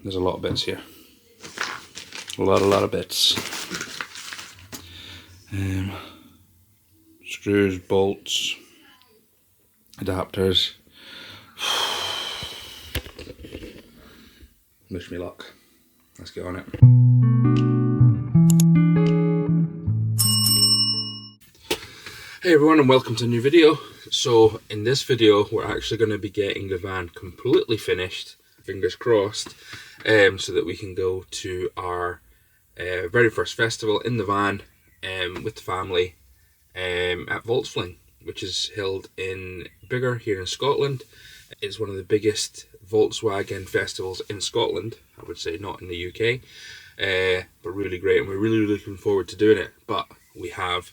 There's a lot of bits here. A lot of bits. Screws, bolts, adapters. Wish me luck. Let's get on it. Hey everyone, and welcome to a new video. So in this video we're actually going to be getting the van completely finished, fingers crossed, so that we can go to our very first festival in the van with the family at Volkswagen, which is held in Biggar here in Scotland. It's one of the biggest Volkswagen festivals in Scotland, I would say, not in the UK, but really great, and we're really looking forward to doing it. But we have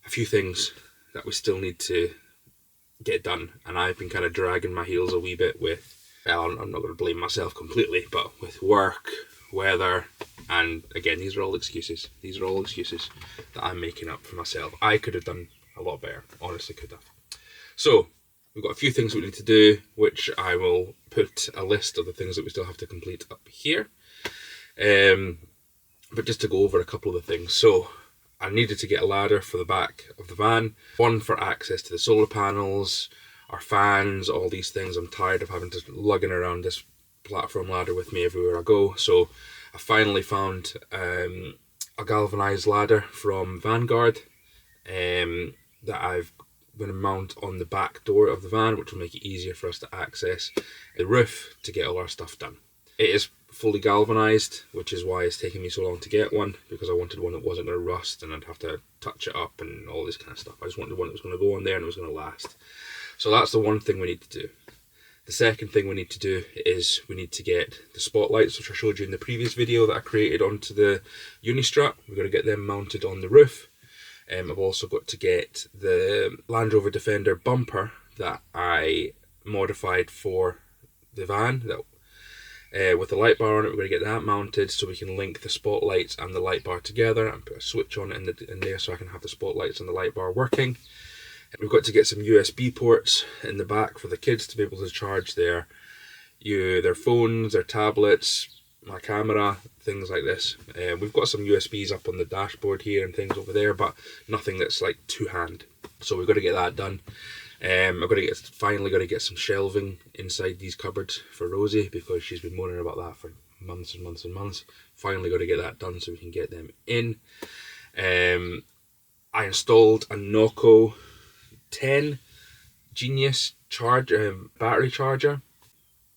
a few things that we still need to get done, and I've been kind of dragging my heels a wee bit with, well, I'm not going to blame myself completely, but with work, weather, and again, these are all excuses. These are all excuses that I'm making up for myself. I could have done a lot better, honestly could have. So we've got a few things we need to do, which I will put a list of the things that we still have to complete up here. But just to go over a couple of the things. So I needed to get a ladder for the back of the van, one for access to the solar panels, our fans, all these things. I'm tired of having to lugging around this platform ladder with me everywhere I go. So I finally found a galvanized ladder from Vanguard that I've going to mount on the back door of the van, which will make it easier for us to access the roof to get all our stuff done. It is fully galvanized, which is why it's taking me so long to get one, because I wanted one that wasn't going to rust and I'd have to touch it up and all this kind of stuff. I just wanted one that was going to go on there and it was going to last. So that's the one thing we need to do. The second thing we need to do is we need to get the spotlights, which I showed you in the previous video that I created, onto the Unistrut. We're going to get them mounted on the roof. I've also got to get the Land Rover Defender bumper that I modified for the van, that with the light bar on it. We're going to get that mounted so we can link the spotlights and the light bar together and put a switch on it in there so I can have the spotlights and the light bar working. We've got to get some USB ports in the back for the kids to be able to charge their phones, their tablets, my camera, things like this. We've got some USBs up on the dashboard here and things over there, but nothing that's like two-hand. So we've got to get that done. I've got to finally got to get some shelving inside these cupboards for Rosie, because she's been moaning about that for months and months and months. Finally got to get that done so we can get them in. I installed a Noco 10 Genius battery charger,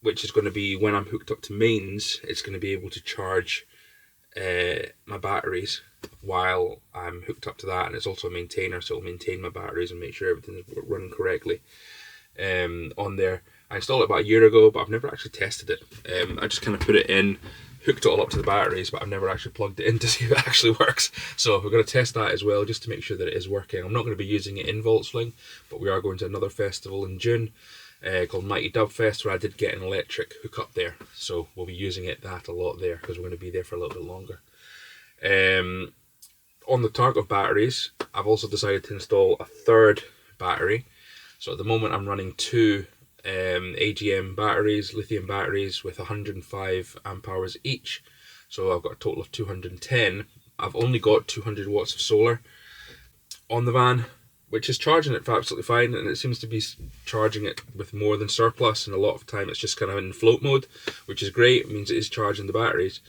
which is going to be, when I'm hooked up to mains, it's going to be able to charge my batteries while I'm hooked up to that, and it's also a maintainer, so it'll maintain my batteries and make sure everything is running correctly on there. I installed it about a year ago, but I've never actually tested it. I just kind of put it in, hooked it all up to the batteries, but I've never actually plugged it in to see if it actually works. So we're going to test that as well, just to make sure that it is working. I'm not going to be using it in Volkswagen, but we are going to another festival in June called Mighty Dub Fest, where I did get an electric hookup there. So we'll be using that a lot there, because we're going to be there for a little bit longer. On the target of batteries, I've also decided to install a third battery. So at the moment I'm running two AGM batteries, lithium batteries, with 105 amp hours each. So I've got a total of 210. I've only got 200 watts of solar on the van, which is charging it absolutely fine, and it seems to be charging it with more than surplus, and a lot of time it's just kind of in float mode, which is great. It means it is charging the batteries,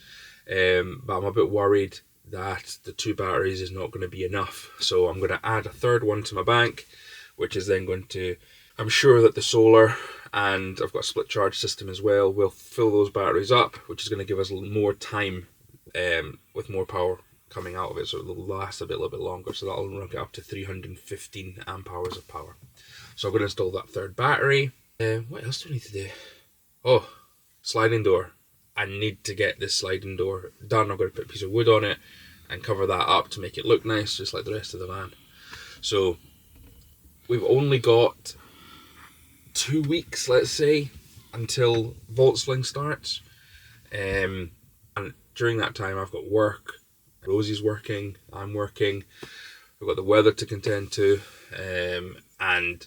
but I'm a bit worried that the two batteries is not going to be enough. So I'm going to add a third one to my bank, which is then going to, I'm sure that the solar, and I've got a split charge system as well, will fill those batteries up, which is going to give us more time with more power coming out of it, so it'll last a little bit longer. So that'll run it up to 315 amp hours of power. So I'm going to install that third battery. What else do we need to do? Oh, sliding door. I need to get this sliding door done. I've got to put a piece of wood on it and cover that up to make it look nice, just like the rest of the van. So we've only got 2 weeks, let's say, until Volkswagen starts. And during that time I've got work, Rosie's working, I'm working, we've got the weather to contend to, and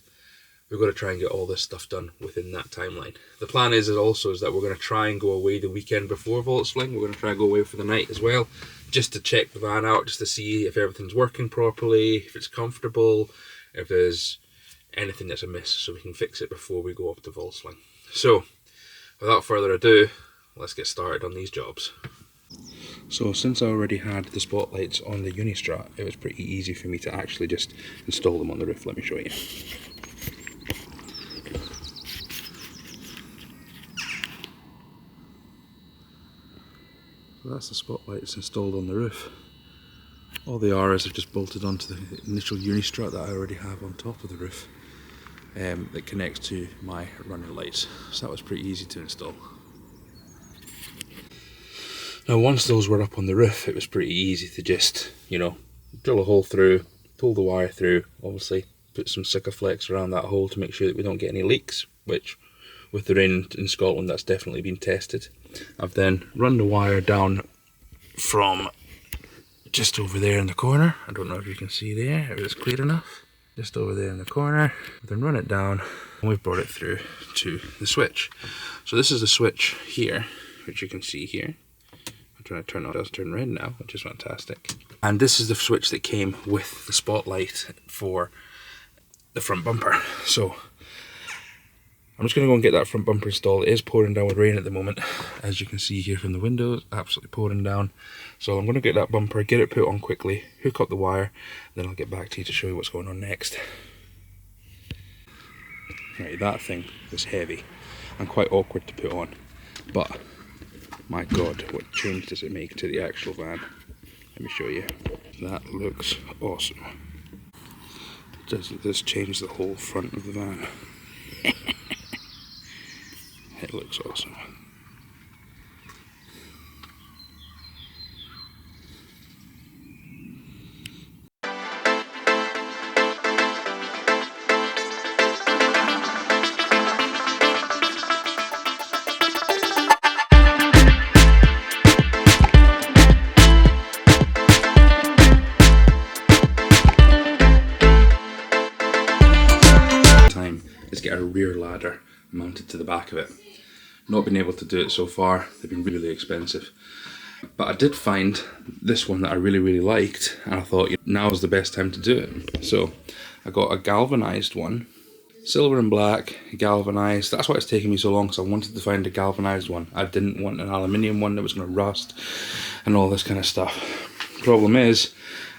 we've got to try and get all this stuff done within that timeline. The plan is also that we're going to try and go away the weekend before Volkswagen. We're going to try and go away for the night as well, just to check the van out, just to see if everything's working properly, if it's comfortable, if there's anything that's amiss, so we can fix it before we go up to Volkswagen. So, without further ado, let's get started on these jobs. So since I already had the spotlights on the Unistrat, it was pretty easy for me to actually just install them on the roof. Let me show you. So that's the spotlights installed on the roof. All they are is I've just bolted onto the initial Unistrat that I already have on top of the roof that connects to my running lights. So that was pretty easy to install. Now once those were up on the roof, it was pretty easy to just, drill a hole through, pull the wire through, obviously put some Sikaflex around that hole to make sure that we don't get any leaks, which with the rain in Scotland that's definitely been tested. I've then run the wire down from just over there in the corner. I don't know if you can see there, if it's clear enough. Just over there in the corner, then run it down and we've brought it through to the switch. So this is the switch here, which you can see here. Trying to turn on, it does turn red now, which is fantastic. And this is the switch that came with the spotlight for the front bumper. So I'm just going to go and get that front bumper installed. It is pouring down with rain at the moment, as you can see here from the windows, absolutely pouring down. So I'm going to get that bumper, get it put on quickly, hook up the wire, then I'll get back to you to show you what's going on next. Right, that thing is heavy and quite awkward to put on, but my god, what change does it make to the actual van? Let me show you. That looks awesome. Doesn't this change the whole front of the van? It looks awesome. Is get a rear ladder mounted to the back of it. Not been able to do it so far, they've been really expensive. But I did find this one that I really liked, and I thought now is the best time to do it. So I got a galvanized one, silver and black, galvanized. That's why it's taken me so long, because I wanted to find a galvanized one. I didn't want an aluminium one that was going to rust and all this kind of stuff. Problem is,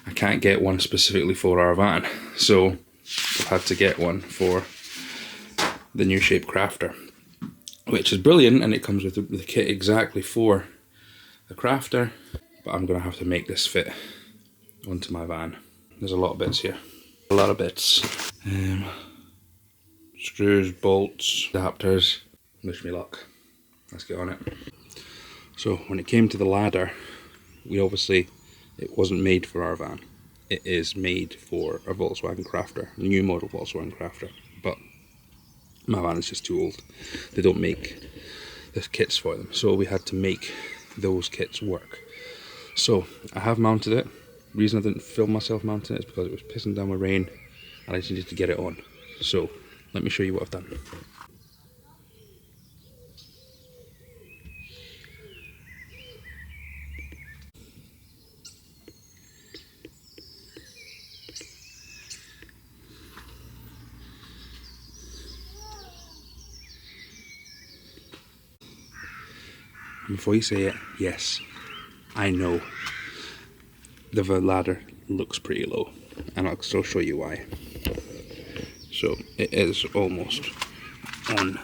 I can't get one specifically for our van, so I've had to get one for the new shape crafter, which is brilliant, and it comes with the kit exactly for the crafter, but I'm going to have to make this fit onto my van. There's a lot of bits here, a lot of bits. Screws, bolts, adapters. Wish me luck. Let's get on it. So when it came to the ladder, it wasn't made for our van. It is made for a Volkswagen Crafter, new model Volkswagen Crafter, but my van is just too old. They don't make the kits for them, so we had to make those kits work. So I have mounted it. The reason I didn't film myself mounting it is because it was pissing down with rain and I just needed to get it on. So let me show you what I've done. Before you say it, yes, I know the ladder looks pretty low, and I'll still show you why. So it is almost on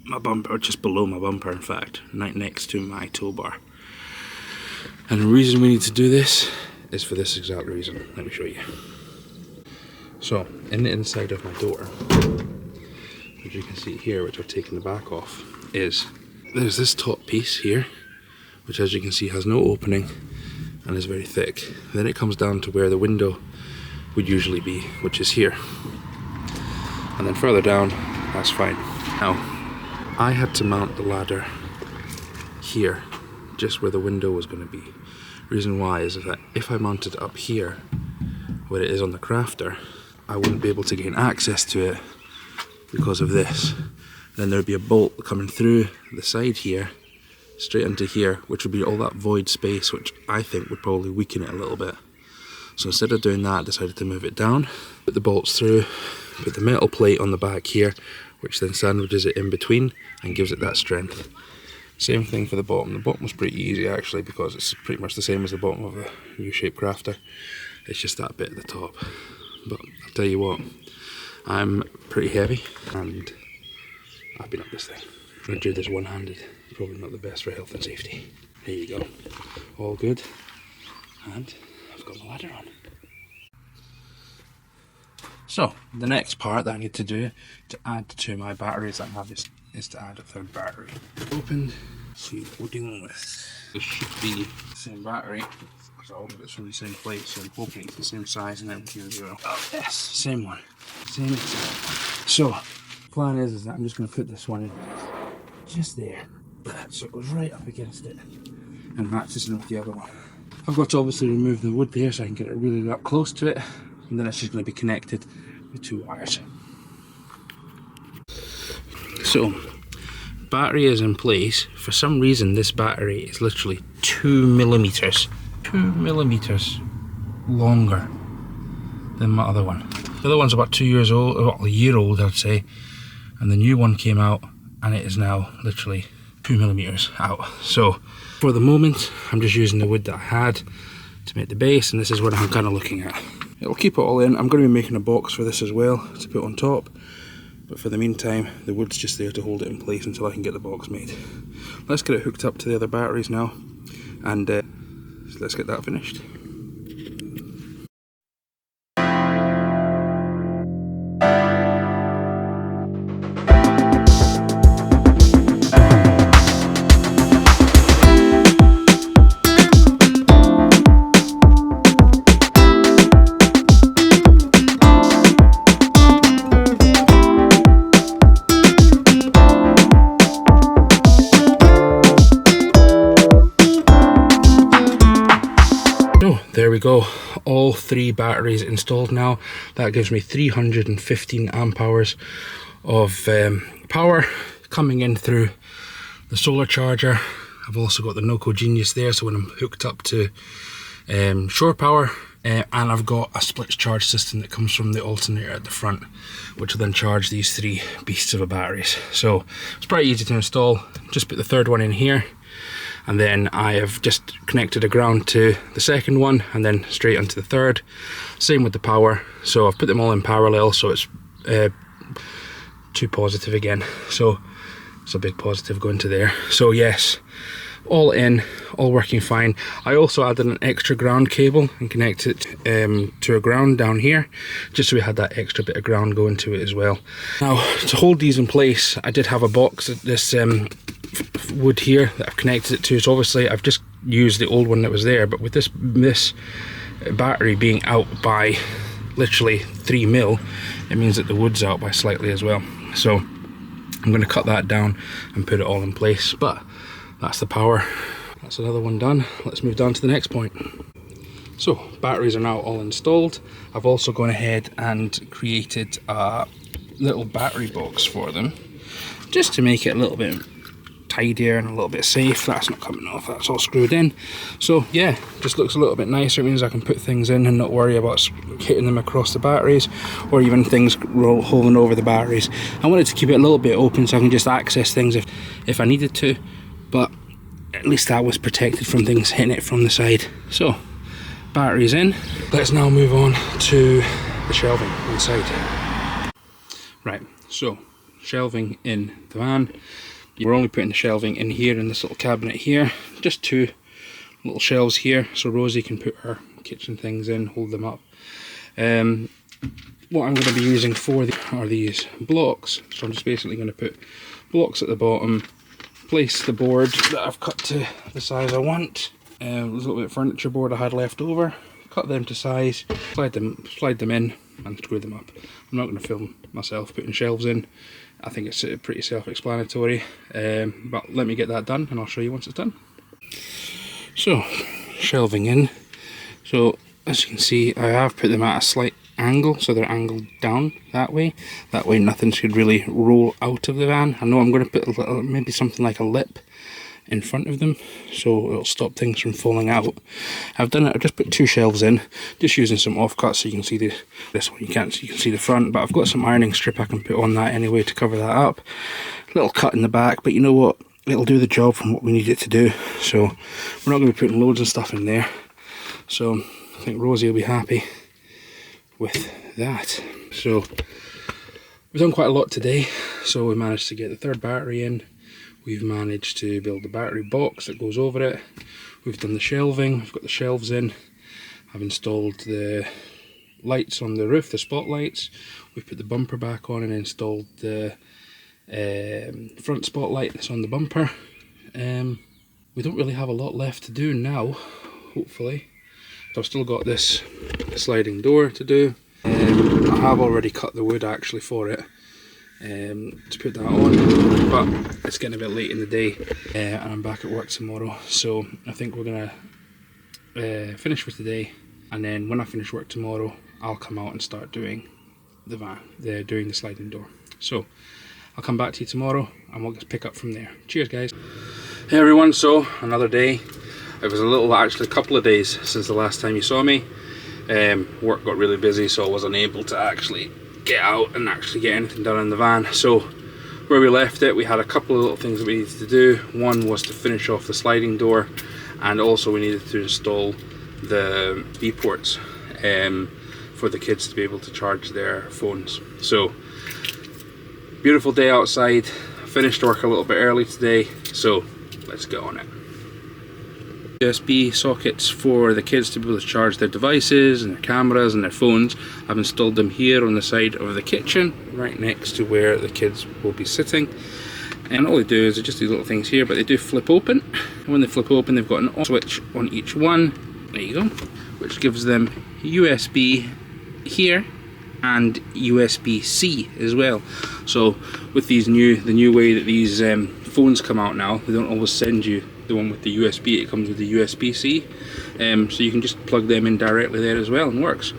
my bumper, or just below my bumper in fact, right next to my tow bar. And the reason we need to do this is for this exact reason. Let me show you. So in the inside of my door, as you can see here, which I've taken the back off, there's this top piece here, which as you can see has no opening and is very thick. Then it comes down to where the window would usually be, which is here. And then further down, that's fine. Now, I had to mount the ladder here, just where the window was going to be. Reason why is that if I mounted it up here, where it is on the crafter, I wouldn't be able to gain access to it because of this. Then there'd be a bolt coming through the side here, straight into here, which would be all that void space, which I think would probably weaken it a little bit. So instead of doing that, I decided to move it down, put the bolts through, put the metal plate on the back here, which then sandwiches it in between and gives it that strength. Same thing for the bottom. The bottom was pretty easy actually, because it's pretty much the same as the bottom of a U-shaped crafter. It's just that bit at the top. But I'll tell you what, I'm pretty heavy and I've been up this thing. Trying to do this one-handed, probably not the best for health and safety. There you go, all good. And I've got my ladder on. So, the next part that I need to do to add to my batteries that I have is to add a third battery. Opened, see what we're dealing with. This should be the same battery, because all of it's from the same place, so I'm hoping it's the same size and everything as well. Oh yes, same one, same exact. So, plan is that I'm just going to put this one in just there, so it goes right up against it and matches in with the other one. I've got to obviously remove the wood there so I can get it really up close to it, and then it's just going to be connected with 2 wires. So, battery is in place. For some reason this battery is literally 2 millimeters longer than my other one. The other one's about 2 years old, well, a year old I'd say, and the new one came out and it is now literally 2 millimeters out. So for the moment I'm just using the wood that I had to make the base, and this is what I'm kind of looking at. It'll keep it all in. I'm going to be making a box for this as well to put on top, but for the meantime the wood's just there to hold it in place until I can get the box made. Let's get it hooked up to the other batteries now, and let's get that finished. There we go, all 3 batteries installed now. That gives me 315 amp hours of power coming in through the solar charger. I've also got the Noco Genius there, so when I'm hooked up to shore power, and I've got a split charge system that comes from the alternator at the front, which will then charge these 3 beasts of a batteries. So it's pretty easy to install. Just put the third one in here, and then I have just connected a ground to the second one and then straight onto the third. Same with the power, so I've put them all in parallel, so it's 2 positive again, so it's a big positive going to there. So yes, all in, all working fine. I also added an extra ground cable and connected it to a ground down here, just so we had that extra bit of ground going to it as well. Now, to hold these in place, I did have a box of this wood here that I've connected it to. So obviously I've just used the old one that was there, but with this battery being out by literally 3 mil, it means that the wood's out by slightly as well. So I'm going to cut that down and put it all in place. But that's the power. That's another one done. Let's move down to the next point. So batteries are now all installed. I've also gone ahead and created a little battery box for them, just to make it a little bit tidier and a little bit safe. That's not coming off, that's all screwed in. So yeah, just looks a little bit nicer. It means I can put things in and not worry about hitting them across the batteries, or even things holding over the batteries. I wanted to keep it a little bit open so I can just access things if I needed to, but at least that was protected from things hitting it from the side. So batteries in. Let's now move on to the shelving inside. Right, so shelving in the van. We're only putting the shelving in here in this little cabinet here, just 2 little shelves here so Rosie can put her kitchen things in, hold them up. What I'm going to be using are these blocks, so I'm just basically going to put blocks at the bottom, place the board that I've cut to the size I want. There's a little bit of furniture board I had left over, cut them to size, slide them in and screw them up. I'm not going to film myself putting shelves in. I think it's pretty self-explanatory, but let me get that done and I'll show you once it's done. So, shelving in. So, as you can see, I have put them at a slight angle, so they're angled down that way. That way nothing should really roll out of the van. I know I'm going to put a little, maybe something like a lip in front of them, so it'll stop things from falling out. I've done it. I've just put 2 shelves in, just using some offcuts so you can see this one. You can see the front, but I've got some ironing strip I can put on that anyway to cover that up. Little cut in the back, but you know what? It'll do the job from what we need it to do. So we're not going to be putting loads of stuff in there. So I think Rosie will be happy with that. So we've done quite a lot today. So we managed to get the 3rd battery in. We've managed to build the battery box that goes over it. We've done the shelving, we've got the shelves in. I've installed the lights on the roof, the spotlights. We've put the bumper back on and installed the front spotlight that's on the bumper. We don't really have a lot left to do now, hopefully. So I've still got this sliding door to do. I have already cut the wood actually for it. To put that on, but it's getting a bit late in the day and I'm back at work tomorrow, so I think we're gonna finish for today, and then when I finish work tomorrow I'll come out and start doing the van, doing the sliding door. So I'll come back to you tomorrow and we'll just pick up from there. Cheers guys. Hey everyone, so another day. It was actually a couple of days since the last time you saw me. Work got really busy, so I was unable to actually get out and actually get anything done in the van. So where we left it, we had a couple of little things that we needed to do. One was to finish off the sliding door, and also we needed to install the B ports for the kids to be able to charge their phones. So beautiful day outside. Finished work a little bit early today, so let's get on it. USB sockets for the kids to be able to charge their devices and their cameras and their phones. I've installed them here on the side of the kitchen, right next to where the kids will be sitting. And all they do is just these little things here, but they do flip open. And when they flip open, they've got an on switch on each one. There you go, which gives them USB here and USB-C as well. So with these the new way that these phones come out now, they don't always send you the one with the USB, it comes with the USB-C, so you can just plug them in directly there as well, and works.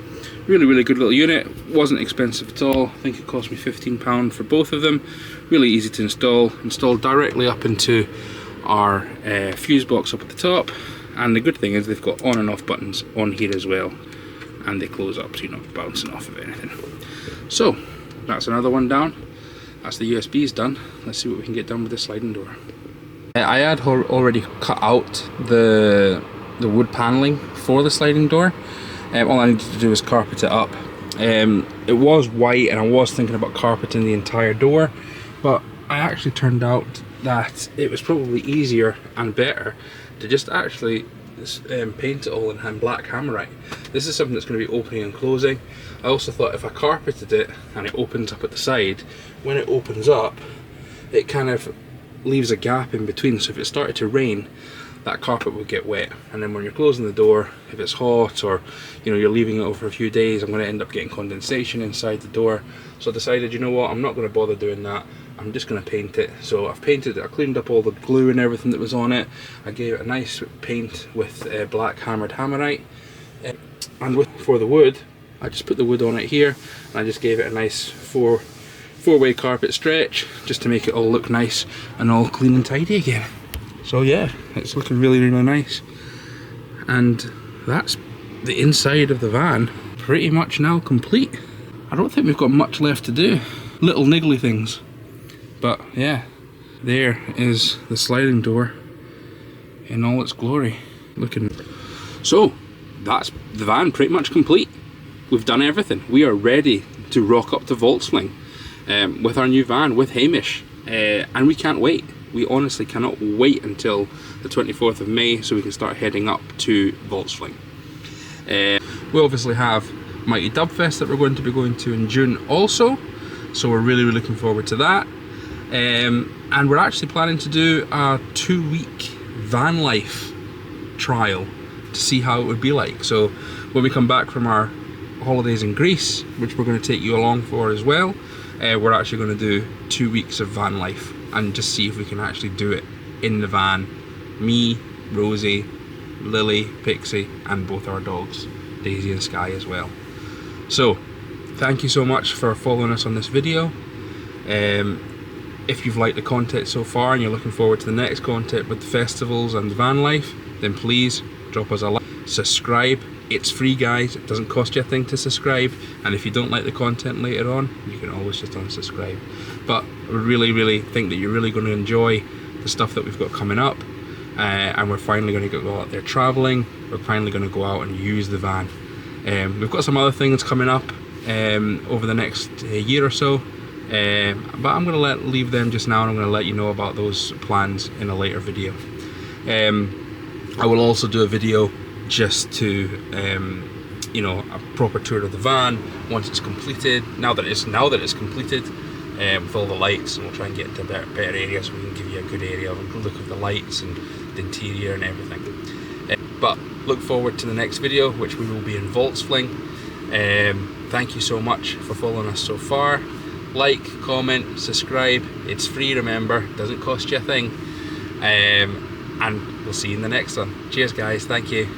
Really good little unit, wasn't expensive at all. I think it cost me £15 for both of them. Really easy to install directly up into our fuse box up at the top, and the good thing is they've got on and off buttons on here as well, and they close up so you're not bouncing off of anything. So that's another one down. That's the USBs done. Let's see what we can get done with this sliding door. I had already cut out the wood paneling for the sliding door. All I needed to do was carpet it up. It was white and I was thinking about carpeting the entire door, but I actually turned out that it was probably easier and better to just actually paint it all in black hammerite. This is something that's going to be opening and closing. I also thought if I carpeted it and it opens up at the side, when it opens up it kind of leaves a gap in between, so if it started to rain that carpet would get wet, and then when you're closing the door, if it's hot or you're leaving it over a few days, I'm going to end up getting condensation inside the door. So I decided, you know what, I'm not going to bother doing that, I'm just going to paint it. So I've painted it, I cleaned up all the glue and everything that was on it, I gave it a nice paint with black hammered hammerite, and for the wood I just put the wood on it here and I just gave it a nice four-way carpet stretch just to make it all look nice and all clean and tidy again. So yeah, it's looking really nice, and that's the inside of the van pretty much now complete. I don't think we've got much left to do, little niggly things, but yeah, there is the sliding door in all its glory. So that's the van pretty much complete. We've done everything. We are ready to rock up to Volkswagen with our new van with Hamish, and we can't wait. We honestly cannot wait until the 24th of May so we can start heading up to Volkswagen. We obviously have Mighty Dub Fest that we're going to be going to in June also, so we're really looking forward to that. And we're actually planning to do a 2-week van life trial to see how it would be like. So when we come back from our holidays in Greece, which we're going to take you along for as well, we're actually going to do 2 weeks of van life and just see if we can actually do it in the van. Me, Rosie, Lily, Pixie, and both our dogs, Daisy and Sky as well. So thank you so much for following us on this video. If you've liked the content so far and you're looking forward to the next content with the festivals and the van life, then please drop us a like, subscribe. It's free, guys, it doesn't cost you a thing to subscribe, and if you don't like the content later on, you can always just unsubscribe. But we really think that you're really going to enjoy the stuff that we've got coming up, and we're finally going to go out there traveling. We're finally going to go out and use the van. We've got some other things coming up over the next year or so, but I'm going to leave them just now, and I'm going to let you know about those plans in a later video. I will also do a video just to you know, a proper tour of the van once it's completed. Now that it's completed, with all the lights, and we'll try and get into better areas so we can give you a good area of a look of the lights and the interior and everything. But look forward to the next video, which we will be in volkswagen. Thank you so much for following us so far. Like, comment, subscribe. It's free, remember, doesn't cost you a thing. And we'll see you in the next one. Cheers, guys. Thank you.